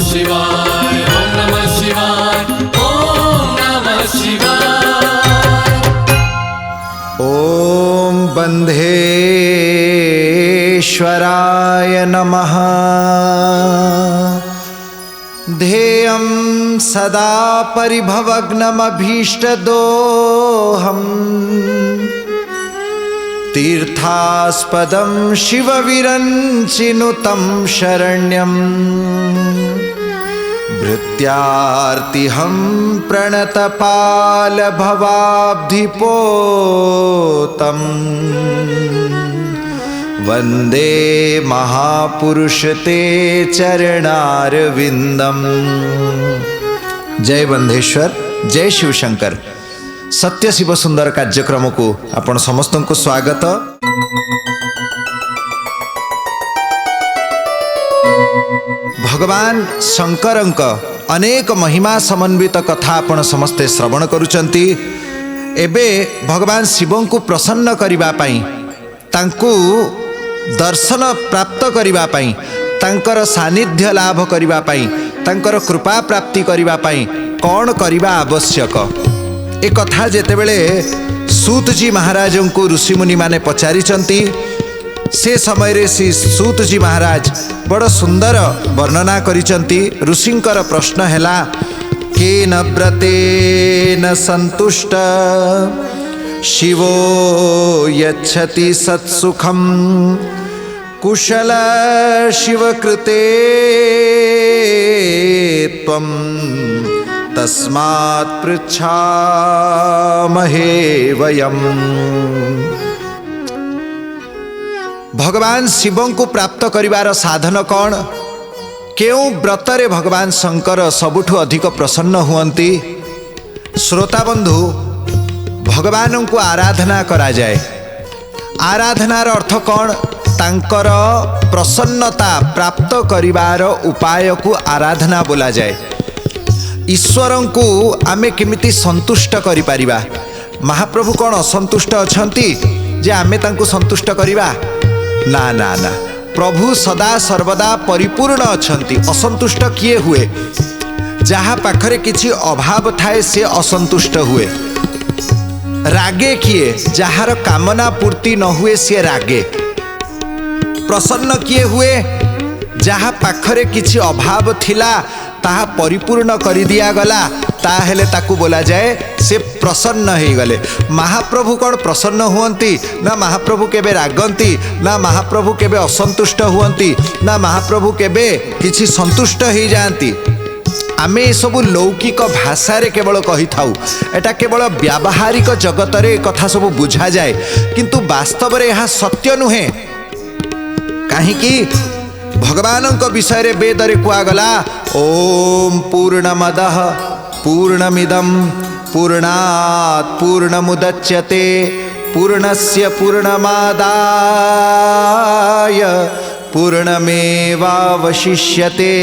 शिवाय ओम नमः शिवाय ओम नमः शिवाय। ओम बंधेश्वराय नमः। ध्येयं सदा परिभवग्नमभीष्टदोहम् तीर्थास्पदं शिवविरञ्चिनुतं शरण्यं भृत्यार्तिहं प्रणतपालभवाब्धिपोतं वंदे महापुरुष ते चरणारविंदम। जय बंधेश्वर, जय शिवशंकर। सत्य शिव सुंदर कार्यक्रम को आपण समस्त को स्वागत। भगवान शंकरंक अनेक महिमा समन्वित कथा आपण समस्ते श्रवण करुचंती। एबे भगवान शिवं को प्रसन्न करिबा पई, तांकु दर्शन प्राप्त करिबा पई, तांकर सानिध्य लाभ करिबा पई, तांकर कृपा प्राप्ति करिबा पई कौन करिबा आवश्यक, ए कथा जेतेबेले सूत जी महाराज को ऋषि मुनि माने पचारिचंती। से समय रे श्री सूत जी महाराज बड़ सुंदर वर्णना करिचंती। ऋषिंकर प्रश्न हैला, केन व्रतेन संतुष्ट शिवो यच्छति सत्सुखम कुशल शिवकृते त्वं तस्मात् पृच्छामहे वयम्। भगवान शिवं को प्राप्त करिवार साधन कौन? केउ व्रतरे भगवान शंकर सबुठु अधिक प्रसन्न हुअंती? श्रोता बंधु, भगवान को आराधना करा जाए। आराधनार अर्थ कौन? तांकर प्रसन्नता प्राप्त करिवार उपाय को आराधना बोला जाए। ईश्वर को आमे केमिति संतुष्ट करि परिबा? महाप्रभु कौन असंतुष्ट अछंती जे आमे तांको संतुष्ट करिबा? ना ना ना, प्रभु सदा सर्वदा परिपूर्ण अछंती। असंतुष्ट किए हुए? जहाँ पाखरे किछि अभाव थाए से असंतुष्ट हुए। रागे किए? जहार कामना पूर्ति न हुए से रागे। प्रसन्न किए हुए? जहाँ पाखरे किछि अभाव थिला ताहा परिपूर्ण करि दिया गला, ताहेले ताकू बोला जाए से प्रसन्न हो गले। महाप्रभु कौन प्रसन्न हुअंती? ना महाप्रभु केबे रागंती, ना महाप्रभु केबे असंतुष्ट हुअंती, ना महाप्रभु केबे किछि संतुष्ट हो जाती। आमे सबु लौकिक भाषा रे केवल कही थाउ, एटा केवल व्यावहारिक जगत रे कथा सब बुझा जाए, किंतु वास्तव रे यह सत्य नुहे। काहे कि भगवान विषय रे वेद रे कुआगला, ओम पूर्णमदः पूर्णमिदं पूर्णात् पूर्णमुदच्यते पूर्णस्य पूर्णमादाय पूर्णमेवावशिष्यते।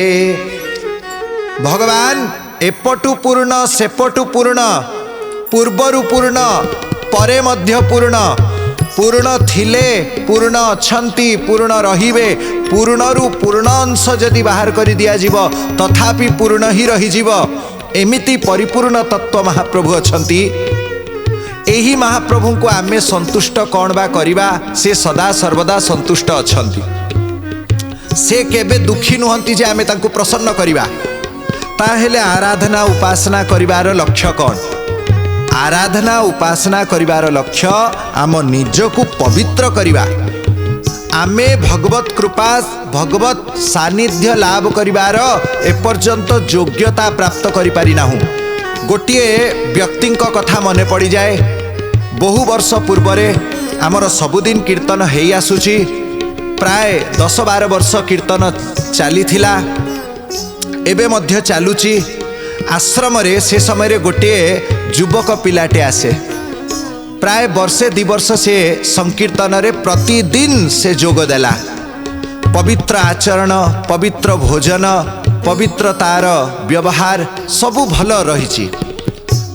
भगवान एपटु पूर्ण सेपटु पूर्ण, पूर्वरु पूर्ण परे मध्य पूर्ण, पूर्ण थिले पूर्ण अछंती, पूर्ण रहिबे। पूर्णरु पूर्ण अंश जदि बाहर कर दिया जीव तथापि पूर्ण ही रही जीव। एमिति परिपूर्ण तत्व महाप्रभु अछंती। एही महाप्रभु को आमे संतुष्ट कौन बा करिबा? से सदा सर्वदा संतुष्ट अछंती। से केबे दुखी नुहंती जे आमे तांको प्रसन्न करिबा। ताहेले आराधना उपासना करिवार लक्ष्य कौन? आराधना उपासना करिवार लक्ष्य आम निजको पवित्र करिबा। आमे भगवत कृपा भगवत सानिध्य लाभ करिवार एपर्यंत योग्यता प्राप्त करि पारि नाहु। गोटिए व्यक्ति कथा मने पड़ी जाए। बहु वर्ष पूर्वरे आमर सबुदिन कीर्तन हेई आसुची। प्राय 10-12 वर्ष कीर्तन चली थिला, एबे मध्य चालुची। आश्रम रे से समय रे गोटिए युवक पिलाटे आसे। प्राय वर्षे 2 वर्ष से संकीर्तन रे प्रतिदिन से जोग देला। पवित्र आचरण, पवित्र भोजन, पवित्रतार व्यवहार सबु भल रही।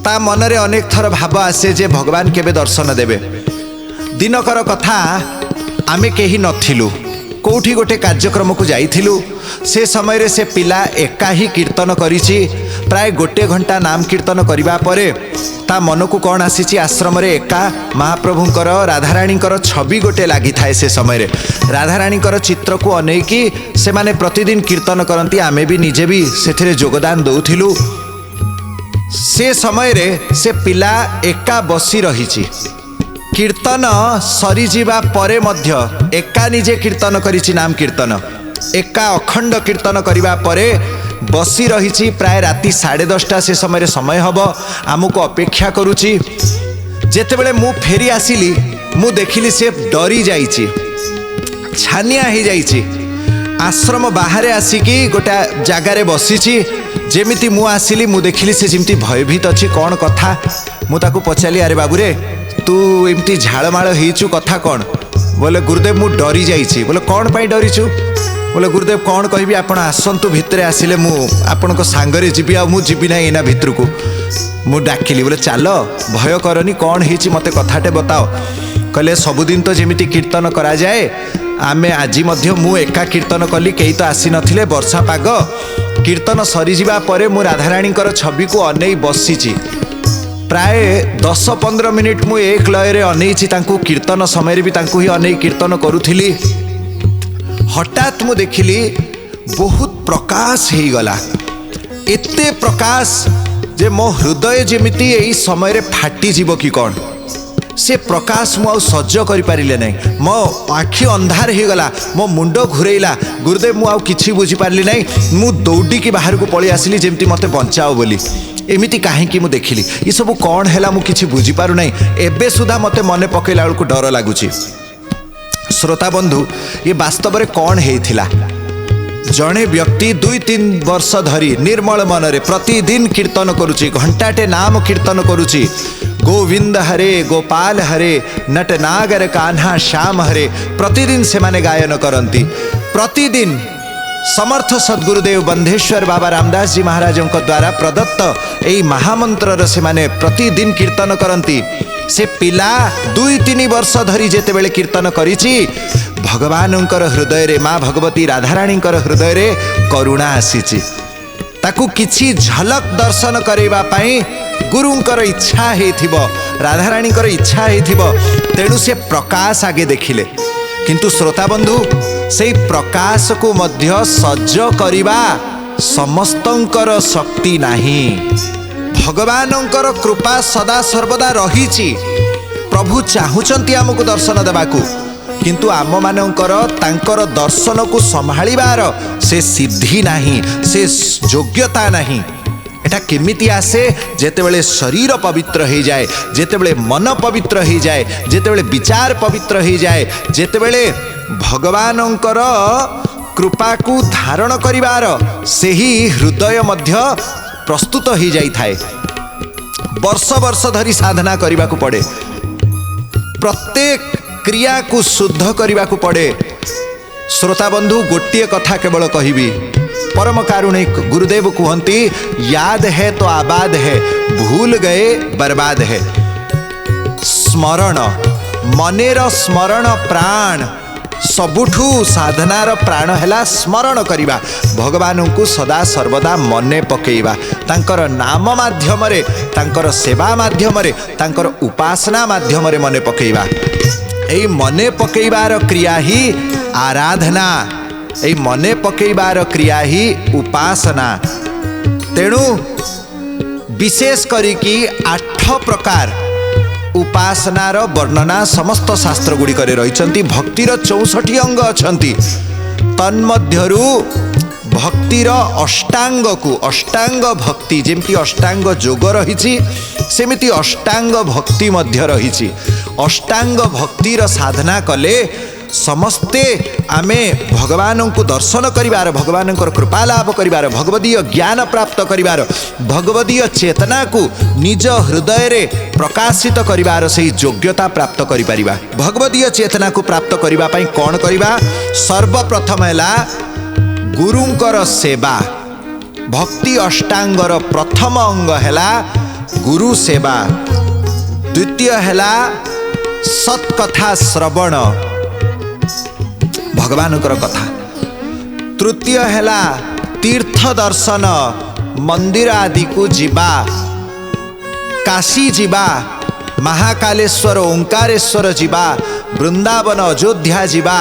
ता मनरे अनेक थर भाव आसे जे भगवान केबे दर्शन देबे। दिनकर कथा आमे केही नथिलु, कोठी गोटे कार्यक्रम को जाइथिलु से समय से पिला एका ही कीर्तन करिछि प्राय गोटे घंटा नाम कीर्तन करिबा परे ता मन को कौन आसी आश्रम रे एका महाप्रभुंकर राधाराणीकर छवि गोटे लगी थाए से समय राधाराणीकर चित्र को अनेकी से माने प्रतिदिन कीर्तन करती आमे भी निजे भी से योगदान दौथिलु से समय रे से पिला एका बसी रही कीर्तन सरी जीवा परे मध्य एका निजे कीर्तन करिछि नाम कीर्तन एका अखंड कीर्तन करिबा परे बसी रही प्राय राति 10:30 से समय हब आमको अपेक्षा करुछि जेतेबेले मु फेरी आसिली मु देखिली से डरी जाइछि छानिया हो जाइछि आश्रम बाहर आसिकी गोटा जगार बसीछि जेमिति मु आसिली मु देखिली से जेमिति भयभीत अच्छी कौन कथा मु ताकू पचाली अरे बाबू रे तू एमती झाड़माड़ होइछु कथा कौन बोले गुरुदेव मु डरी जाइछि बोले कौन पाई डरीछु बोले गुरुदेव कौन कहबी आपण आसंतु भितरे आसिले मु आपण सांगरे जीवी आ मु जीवी ना एना भितर को मु डाकिली बोले चल भय करनी कौन होइछि मते कथाटे बताओ कहले सबुदिन तो जेमिति कीर्तन करा जाए आमे आजी मध्य मु एका कीर्तन कली केही तो आसी नथिले वर्षा पाग कीर्तन सरी जीवा परे मु राधाराणीकर छवि को अनै बसीछि प्राय 10-15 मिनिट मु एक लय रे अनैछि तांकू कीर्तन समय भी तांकू ही अनै कीर्तन करुथिली हठात मु देखिली बहुत प्रकाश हो गला एते प्रकाश जे मो हृदय जेमिति एई समय रे फाटी जीव कि कौन से प्रकाश मु सह्य करि पारिले नै मो आखि अंधार हो गला मो मुंड घुरेला गुरुदेव मु किछि बुझी पारली नै मु दौड़ी की बाहर को पळी आसिली जेमिति मते बंचाओ बोली एमिति काहेकि मु देखिली ये सब कौन हैला मु किछि बुझी पारु नै एबे सुधा मते मने पकेला को डर लागुछि श्रोता बंधु ये वास्तव में कौन हेइथिला जड़े व्यक्ति 2-3 वर्ष धरी निर्मल मन रे प्रतिदिन कीर्तन करुची घंटाटे नाम कीर्तन करुची गोविंद हरे गोपाल हरे नट नागर कान्हा श्याम हरे प्रतिदिन से माने गायन करती प्रतिदिन समर्थ सद्गुरुदेव बंधेश्वर बाबा रामदास जी महाराजों द्वारा प्रदत्त यही महामंत्र से माने प्रतिदिन कीर्तन करती से पिला 2-3 वर्ष धरी जेते बेले कीर्तन करिछि भगवानंकर हृदय रे माँ भगवती राधाराणींकर हृदय रे करुणा आसीछि ताकू किछि झलक दर्शन करेबा पाई गुरुंकर इच्छा हेथिबो राधाराणींकर इच्छा हेथिबो तेणु से प्रकाश आगे देखिले किंतु श्रोता बंधु से प्रकाश को मध्य सज्ज करिबा समस्तंकर शक्ति नाही भगवानंकर कृपा सदा सर्वदा रहिछि प्रभु चाहुचंती आमको दर्शन देबाकू किंतु आम मानकर तांकर दर्शन को संभाळिबार से सिद्धि नाही से योग्यता नाही एटा केमिति आसे जेतेबेले शरीर पवित्र हो जाए जेतेबेले मन पवित्र हो जाए जेतेबेले विचार पवित्र हो जाए जेतेबेले भगवानंकर कृपा को धारण करिबार सेही हृदय मध्य प्रस्तुत हो जाई थाए वर्ष वर्ष धरी साधना करने को पड़े प्रत्येक क्रिया को शुद्ध करने को पड़े श्रोता बंधु गोटे कथा केवल कहबी परम कारुणिक गुरुदेव कहती याद है तो आबाद है भूल गए बर्बाद है स्मरण मनेर स्मरण प्राण सबुठू साधनार प्राण हैला स्मरण करिबा भगवान को सदा सर्वदा मने पकेइबा तांकर नाम माध्यम रे तांकर सेवा माध्यम रे तांकर उपासना माध्यम रे मने पकेइबा एई मने पकेइबार क्रिया ही आराधना एई मने पकेइबार क्रिया ही उपासना तेणु विशेष करी कि 8 प्रकार उपासनार वर्णना समस्त शास्त्र गुड़िक रही भक्तिर 64 अंग अछंती तन्मध्यरु भक्तिर अष्टांग को अष्टांग भक्ति जेमती अष्टांग जोग रही सेमिति अष्टांग भक्ति मध्य रही अष्टांग भक्तिर साधना कले समस्ते आमे भगवान को दर्शन करिवार भगवान कृपा लाभ करिवार भगवदीय ज्ञान प्राप्त करिवार भगवदीय चेतना को निज हृदय रे प्रकाशित करिवार से योग्यता प्राप्त करि परिबा भगवदीय चेतना को प्राप्त करिबा पई कोन करिबा सर्वप्रथम हैला गुरुंकर सेवा भक्ति अष्टांगर प्रथम अंग हैला गुरु सेवा द्वितीय हैला सत्कथा श्रवण भगवानଙ୍କର କଥା। तृतीय हैला तीर्थ दर्शन, मंदिर आदि को जीवा, काशी जीवा, महाकालेश्वर ओंकारेश्वर जीवा, वृंदावन अयोध्या जीवा,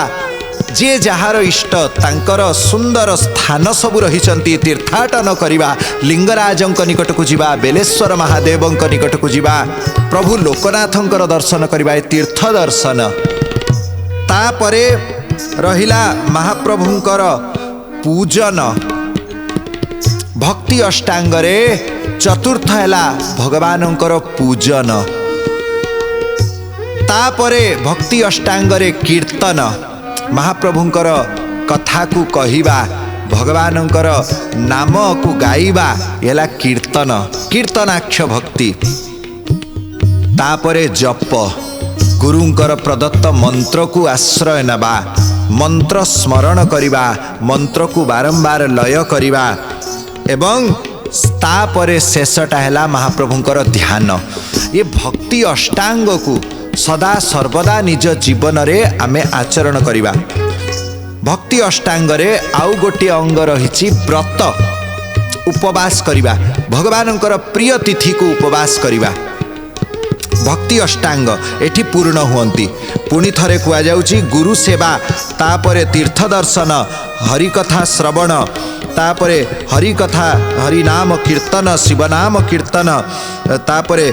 जे जहार इष्ट तांकर सुंदर स्थान सबु रहिचंती तीर्थाटन करिबा, लिंगराजंक निकट को जीवा, बेलेश्वर महादेवंक निकट को जीवा, प्रभु लोकनाथंकर दर्शन करिबा, तीर्थ दर्शन। तापरे रहिला महाप्रभुंकर पूजन भक्ति अष्टांगरे, चतुर्थ हैला भगवानंकर पूजन। तापरे भक्ति अष्टांगरे कीर्तन, महाप्रभुंकर कथा को कहिबा, भगवानंकर नाम को गाइबा, यला कीर्तन, कीर्तनाक्ष भक्ति। तापरे जप, गुरुंकर प्रदत्त मंत्र को आश्रय नबा, मंत्र स्मरण करिबा, मंत्र को बारंबार लय करिबा, एवं तापरे शेषटा हैला महाप्रभुंकर ध्यान। ये भक्ति अष्टांग को सदा सर्वदा निज जीवन रे आमे आचरण करिबा। भक्ति अष्टांग रे आउ गोटे अंग रहिछि व्रत, उपवास करिबा, भगवानंकर प्रिय तिथि को उपवास करिबा। भक्ति अष्टांग एठी पूर्ण हुअंती। पुणी थरे कुआ जाउछि गुरु सेवा, तापरे तीर्थ दर्शन, हरिकथा श्रवण, तापरे हरिकथा हरिनाम कीर्तन, शिवनाम कीर्तन, तापरे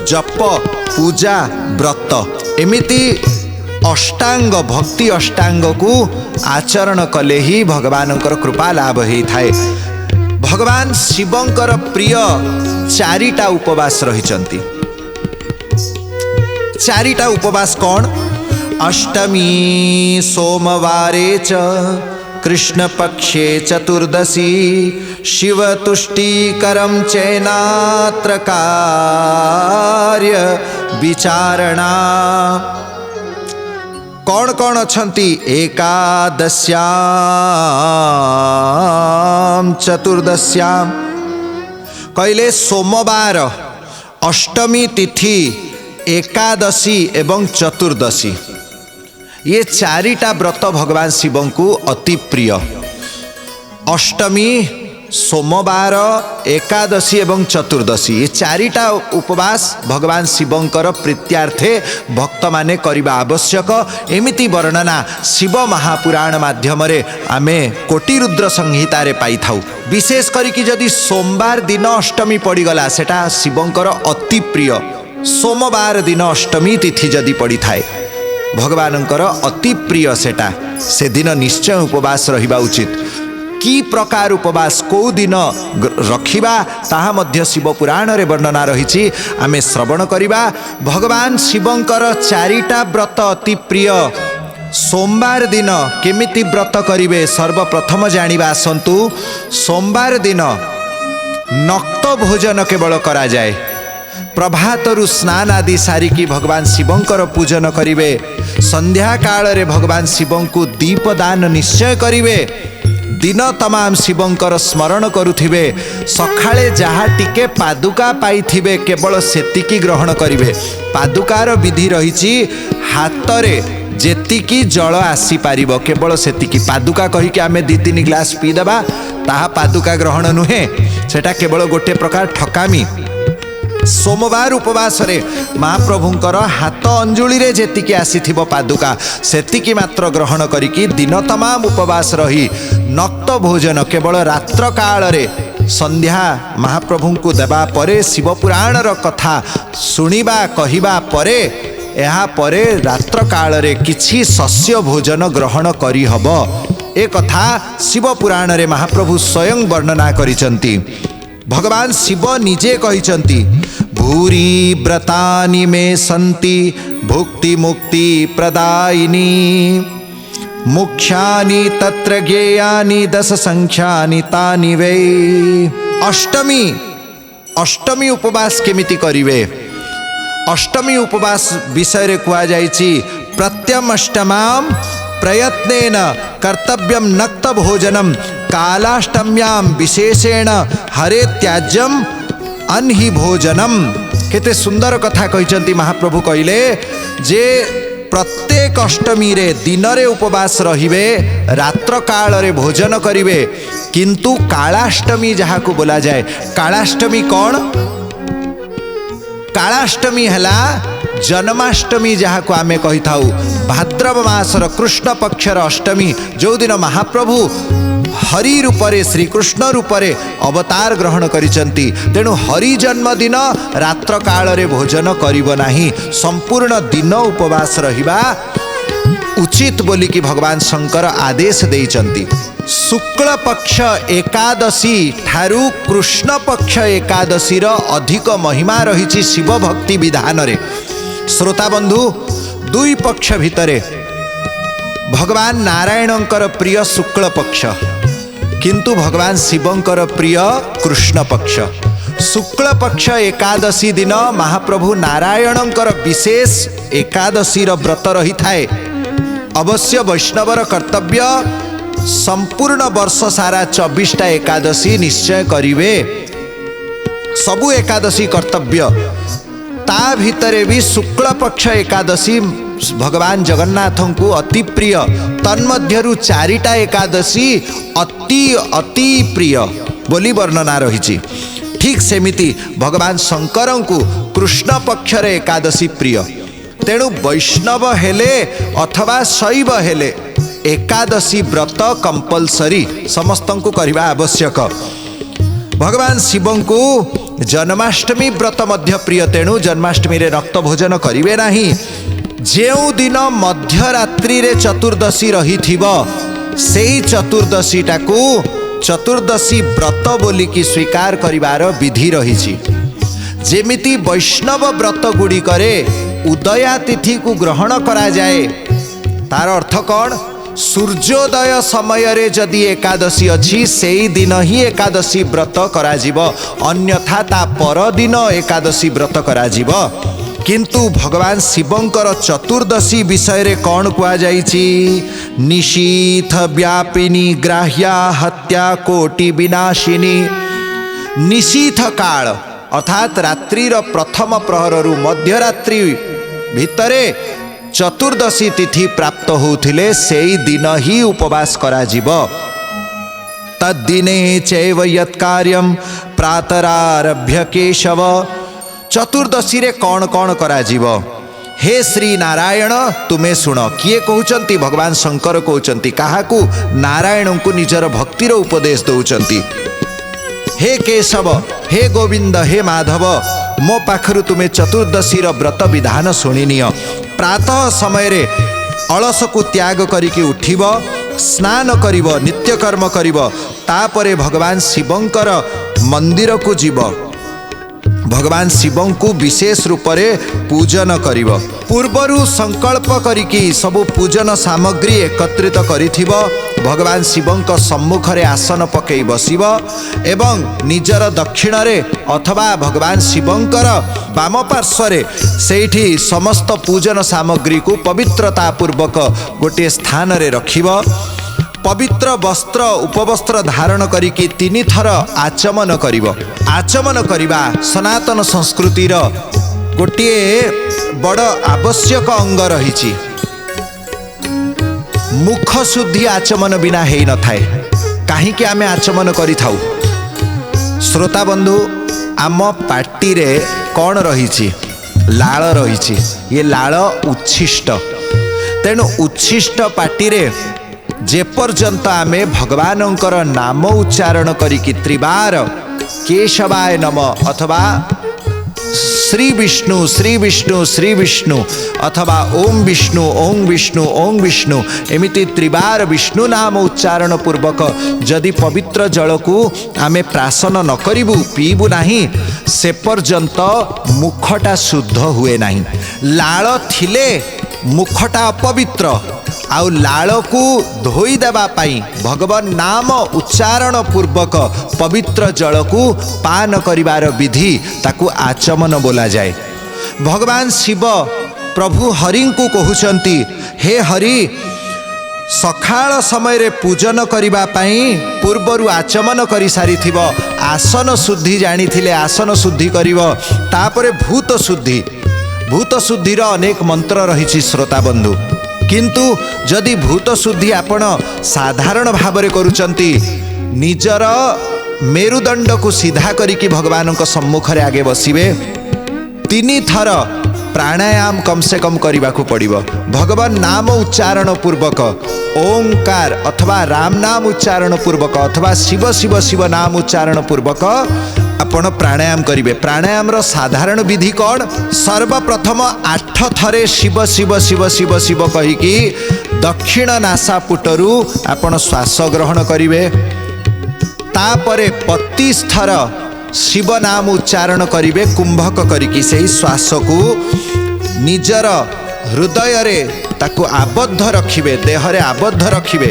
जप, पूजा, व्रत, एमिति अष्टांग भक्ति अष्टांग को आचरण कले ही भगवानंकर कृपा लाभ ही थाए। भगवान शिवंकर प्रिय चारिटा उपवास रहिचंती। चारिटा उपवास कौन? अष्टमी सोमवारे च, कृष्ण पक्षे चतुर्दशी, शिव तुष्टिकरं चैनात्र कार्य विचारणा। कौन कौन अछंती? एकादश्यां चतुर्दश्यां कहले सोमवार, अष्टमी तिथि, एकादशी एवं चतुर्दशी, ये चारिटा व्रत भगवान शिव को अति प्रिय। अष्टमी, सोमवार, एकादशी एवं चतुर्दशी, ये चारिटा उपवास भगवान शिवंकर प्रीत्यार्थे भक्त माने करिबा आवश्यक। एमिति वर्णना शिव महापुराण माध्यम रे आमे कोटि रुद्र संहिता रे पाई थाउ। विशेष करिकि जदि सोमवार दिन अष्टमी पड़ीगला, सेटा शिवंकर अति प्रिय। सोमवार दिन अष्टमी तिथि जदि पड़ी थाए, भगवानंकर अति प्रिय सेटा, से दिन निश्चय उपवास रहिबा उचित। की प्रकार उपवास को दिन रखिबा ताहा मध्य शिव पुराण रे वर्णना रहिछि, आमे श्रवण करिबा। भगवान शिवंकर चारिटा व्रत अति प्रिय। सोमवार दिन केमिति व्रत करिवे सर्वप्रथम जानिबा आसंतु। सोमवार दिन नक्त भोजन केवल करा जाए। प्रभातरु स्नान आदि सारिकी भगवान शिवंकर पूजन करिवे। संध्या काल रे भगवान शिवं को दीपदान निश्चय करिवे। दिन तमाम शिवंकर स्मरण करुथिबे। सखाळे जहा टिके पादुका पाइथिबे केवल सेतिकी ग्रहण करिवे। पादुकार विधि रहिछि हातरे जेतिकी जल आसी पारिबो केवल सेतिकी। पादुका कहिके आमे 2-3 ग्लास पी देबा ताहा पादुका ग्रहण नुहे, सेटा केवल गोटे प्रकार ठकामी। सोमवार उपवास रे महाप्रभुंकर हाथ अंजुली रे जेतिकी आसीथिबो पादुका सेतिकी मात्र ग्रहण करिकी दिन तमाम उपवास रही नक्त भोजन केवल रात्र काल रे संध्या महाप्रभु को देबा परे शिव पुराण र कथा सुनिबा कहिबा परे एहा परे रात्र काल रे किछि शस्य भोजन ग्रहण करी हबो। ए कथा शिव पुराण रे महाप्रभु स्वयं वर्णना करिसंती। भगवान शिव निजे कहिसंती भूरि व्रतानि मे सन्ति भुक्ति मुक्ति प्रदायिनी मुख्यानि तत्र ज्ञेयानि 10 संख्यानि तानि वै। अष्टमी उपवास केमिति करिवे? अष्टमी उपवास विषय रे कुआ जाइछि प्रत्यमष्टमां प्रयत्नेन कर्तव्यम नक्त भोजनम कालाष्टम्यां विशेषेण हरे त्याज्यम अनहि भोजनम। केते सुंदर कथा कहिचंती महाप्रभु कहले जे प्रत्येक अष्टमी रे दिन रे उपवास रहिबे, रात्र काल रे भोजन करिवे। किंतु कालाष्टमी जहाँ को बोला जाए, कालाष्टमी कौन? कालाष्टमी हला जन्माष्टमी जहाँ को आमे कही थाउ, भाद्रव मासर कृष्ण पक्षर अष्टमी, जो दिन महाप्रभु हरि रूपरे श्रीकृष्ण रूपरे अवतार ग्रहण करिसंती। तेणु हरि जन्मदिन रात्र काल रे भोजन करिब नाही, संपूर्ण दिन उपवास रहिबा उचित बोली कि भगवान शंकर आदेश देइचंती। शुक्ल पक्ष एकादशी ठारू कृष्ण पक्ष एकादशी रो अधिक महिमा रहिछि शिव भक्ति विधान रे। श्रोता बंधु, दुई पक्ष भितरे भगवान नारायणंकर प्रिय शुक्ल पक्ष, किंतु भगवान शिवंकर प्रिय कृष्ण पक्ष। शुक्ल पक्ष एकादशी दिन महाप्रभु नारायणंकर विशेष एकादशी रो व्रत रही थाए। अवश्य वैष्णवर कर्तव्य संपूर्ण वर्ष सारा 24टा एकादशी निश्चय करिवे, सबु एकादशी कर्तव्य। ता भितरे भी शुक्ल पक्ष एकादशी भगवान जगन्नाथ को अति प्रिय। तन्मध्यरु 4टा एकादशी अति अति प्रिय बोली वर्णना रही। ठीक सेमिति भगवान शंकर को कृष्ण पक्षर एकादशी प्रिय। तेणु वैष्णव हेले अथवा शैव हेले एकादशी व्रत कंपलसरी समस्त को करवा आवश्यक। भगवान शिव को जन्माष्टमी व्रत मध्य प्रिय, तेणु जन्माष्टमी रे रक्त भोजन करिवे नाही। जेउ दिन मध्यरात्रि रे चतुर्दशी रही थिबो, सेई चतुर्दशी टाकू चतुर्दशी व्रत बोली की स्वीकार करिवार विधि रही। जेमिति वैष्णव व्रत गुड़ी करे उदया तिथि को ग्रहण करा जाए, तार अर्थ कौन? सूर्योदय समय रे जदि एकादशी अच्छी सेई दिन ही एकादशी व्रत करा जिवो, अन्यथा ता पर दिन एकादशी व्रत करा जिवो। किंतु भगवान शिवंकर चतुर्दशी विषय रे कौन कुआ जाइछि? निशीथ व्यापिनी ग्राह्या हत्या कोटि विनाशिनी। निशीथ काल अर्थात रात्रिर प्रथम प्रहररु मध्यरात्रि भितरे चतुर्दशी तिथि प्राप्त होउथिले सेई दिन ही उपवास करा जिवो। तद्दिने चैव यत् कार्यं प्रातरारभ्य केशव। चतुर्दशी रे कौन कौन करा जिवो? हे श्री नारायण तुमे शुण। किए कहउचंती? भगवान शंकर कहउचंती। काहाकू? नारायण को निजर भक्तिर उपदेश दउचंती। हे केशव, हे गोविंद, हे माधव, मो पाखरु तुमे चतुर्दशी रो व्रत विधान शुणिनिय। प्रातः समय रे अलस को त्याग करिके उठिब, स्नान करिब, नित्य कर्म करिब, तापरे भगवान शिवंकर मंदिर को जीव, भगवान शिवं को विशेष रूप से पूजन करिब। पूर्वरु संकल्प करिकी सबु पूजन सामग्री एकत्रित करिथिब, भगवान शिवं सम्मुख रे आसन पकई बसिब एवं निजर दक्षिण रे अथवा भगवान शिवंकर वाम पार्श्व रे सेठी समस्त पूजन सामग्री को पवित्रता पूर्वक गोटे स्थान रे रखिब। पवित्र वस्त्र उपवस्त्र धारण करिकी 3 थर आचमन करिब। आचमन करिबा सनातन संस्कृतिर गोटे बड़ आवश्यक अंग रही। मुख शुद्धि आचमन बिना हेई न थाए। काहीकि आमे आचमन करि थाउ? श्रोता बंधु, आम पाटी रे कौन रही? लाळ रही। ये लाळ उच्छिष्ट। तेणु उच्छिष्ट पाटी रे जेपर्यंत आमे भगवानंकर नाम उच्चारण करिकी त्रिबार केशवाय नम अथवा श्री विष्णु श्री विष्णु श्री विष्णु अथवा ओम विष्णु ओम विष्णु ओम विष्णु एमिति त्रिबार विष्णु नाम उच्चारण पूर्वक जदि पवित्र जल को आमे प्राशन न करिबु पीबु नाही, से पर्यंत मुखटा शुद्ध हुए नाही। लाळ थिले मुखटा अपवित्र, आउ लाळ को धोई देबा पाई भगवान नाम उच्चारण पूर्वक पवित्र जल को पान करिवार विधि ताकू आचमन बोला जाए। भगवान शिव प्रभु हरि को कहउचंती, हे हरि, सखाल समय रे पूजन करिबा पाई पूर्वरु आचमन करि सारिथिब, आसन शुद्धि जानी थिले आसन शुद्धि करिब, तापरे भूत शुद्धि। भूत शुद्धिर अनेक मंत्र रही श्रोता बंधु, किंतु जदि भूत शुद्धि आपण साधारण भाव करुचंती, निजर मेरुदंड को सीधा करिकी भगवान सम्मुखरे आगे बसिबे, 3 थर प्राणायाम कम से कम करने को पड़िबो। भगवान नाम उच्चारण पूर्वक ओंकार अथवा राम नाम उच्चारण पूर्वक अथवा शिव शिव शिव नाम उच्चारण पूर्वक आपण प्राणायाम करिवे। प्राणायाम रो साधारण विधि कौन? सर्वप्रथम 8 थरे शिव शिव शिव शिव शिव कहिकी दक्षिण नासापुटरू आपण श्वास ग्रहण करिवे। तापरे 32 थर शिव नाम उच्चारण करिवे कुंभक करिकी सेही श्वास को निजर हृदय रे ताकू आबद्ध रखिबे, देह रे आबद्ध रखिबे।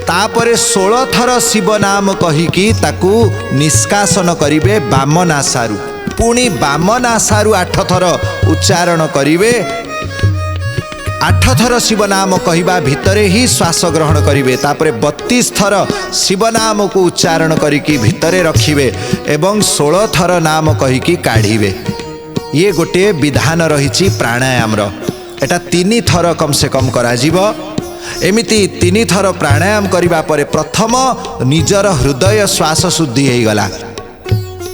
तापरे 16 थर शिव नाम कहिकी ताकू निष्कासन करिवे बाम नासारू, पुणी बाम नासारू 8 थर उच्चारण करिवे। 8 थर शिव नाम कहिबा भितरे ही श्वास ग्रहण करिवे। तापरे 32 थर शिव नाम को उच्चारण करिकी भितरे रखिवे एवं 16 थर नाम कहिकी काढ़िवे। ये गोटे विधान रही प्राणायाम रो। एटा 3 थर कम से कम करा जीवो। एमिति 3 थर प्राणायाम करिबा परे प्रथम निजर हृदय श्वास शुद्धि हो गला।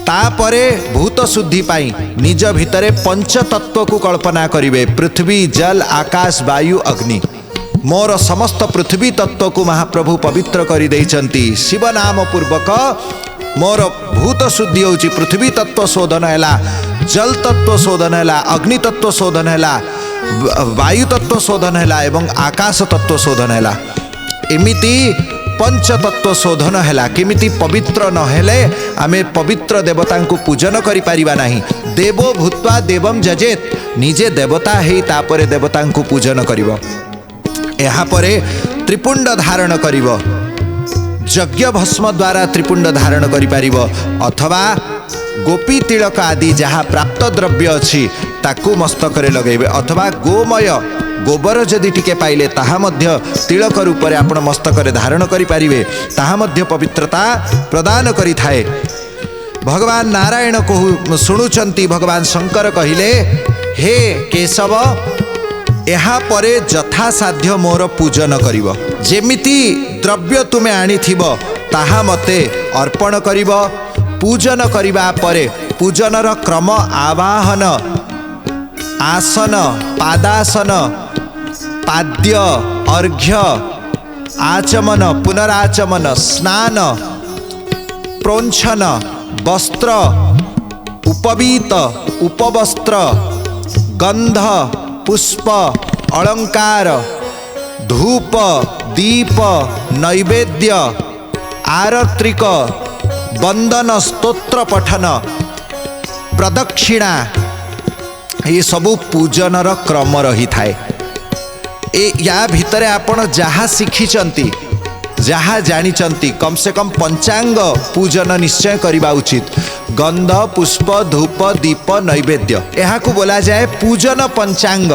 तापरे भूत शुद्धि पाई निज भितरे पंच तत्व को कल्पना करिवे, पृथ्वी जल आकाश वायु अग्नि। मोर समस्त पृथ्वी तत्व को महाप्रभु पवित्र करि दैचंती। शिव नाम पूर्वक मोर भूत शुद्धि होची, पृथ्वी तत्व शोधन हैला, जल तत्व शोधन हैला, अग्नि तत्व शोधन हैला, वायु तत्व शोधन हैला एवं आकाश तत्व शोधन हैला। एमिति पंच तत्व शोधन हैला। केमिति पवित्र नहेले आमे पवित्र देवता को पूजन करि परिबा नाही। देवो भूत्वा देवम जजेत, निजे देवता हेई तापरे देवता को पूजन करिवो। यहाँ परे त्रिपुंड धारण करिवो, यज्ञ भस्म द्वारा त्रिपुंड धारण करि परिबो अथवा गोपी तिलक आदि जहाँ प्राप्त द्रव्य अच्छी ताकू मस्तक रे लगेबे अथवा गोमय गोबर जदि टिके पाइले ताहा मध्य तिलक रूप में आपण मस्तक रे धारण करि परिबे, ताहा मध्य पवित्रता प्रदान करि थाए। भगवान नारायण को शुणुचंती, भगवान शंकर कहिले, हे केशव यहाँ परे जथा साध्य मोर पूजन करिवो। जेमिति द्रव्य तुमे आनिथिबो ताहा मते अर्पण करिवो। पूजन करिबा परे पूजनर क्रम आवाहन, आसन, पादासन, पाद्य, अर्घ्य, आचमन, पुनराचमन, स्नान, प्रोंछन, वस्त्र, उपवीत, उपवस्त्र, गंध, पुष्प, अलंकार, धूप, दीप, नैवेद्य, आरत्रिक, वंदन, स्तोत्र पठन, प्रदक्षिणा, ये सबू पूजनर क्रम रही थाए। या भितरे आपण जहाँ शिखिचंती, जहाँ जानिचंती, कम से कम पंचांग पूजन निश्चय करवा उचित। गंध, पुष्प, धूप, दीप, नैवेद्य, यहाँ को बोला जाए पूजन पंचांग।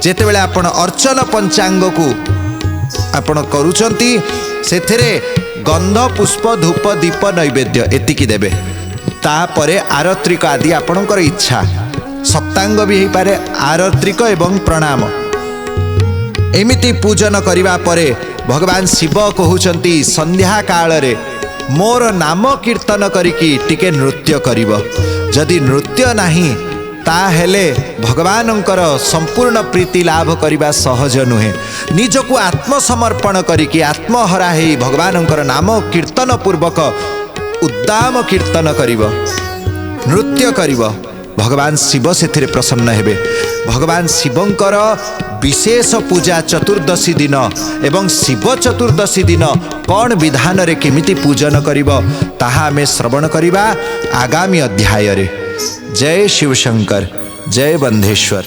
जेतेबेले आपण अर्चन पंचांग को आपण करूचंती, सेथिरे गंध, पुष्प, धूप, दीप, नैवेद्य एतिकी देबे। तापरे आरत्रिक आदि आपणकर इच्छा, सप्तांग भी हो पारे, आरत्रिक एवं प्रणाम। एमिति पूजन करिबा परे भगवान शिव कहउचंती, संध्या काल रे मोर नाम कीर्तन करिकी टिके नृत्य करिवो। जदि नृत्य नाही ताहेले भगवानंकर संपूर्ण प्रीति लाभ करिबा सहज नुहे। निजको आत्मसमर्पण करिकी आत्महरा हेई भगवानंकर नाम कीर्तन पूर्वक उद्दाम कीर्तन करिवो, नृत्य करिवो। भगवान शिव से प्रसन्न हेबे। भगवान शिवंकर विशेष पूजा चतुर्दशी दिन एवं शिव चतुर्दशी दिन कौन विधान रे केमिति पूजन करिवो ताहा आमे श्रवण करिबा आगामी अध्याय रे। जय शिवशंकर, जय बंधेश्वर।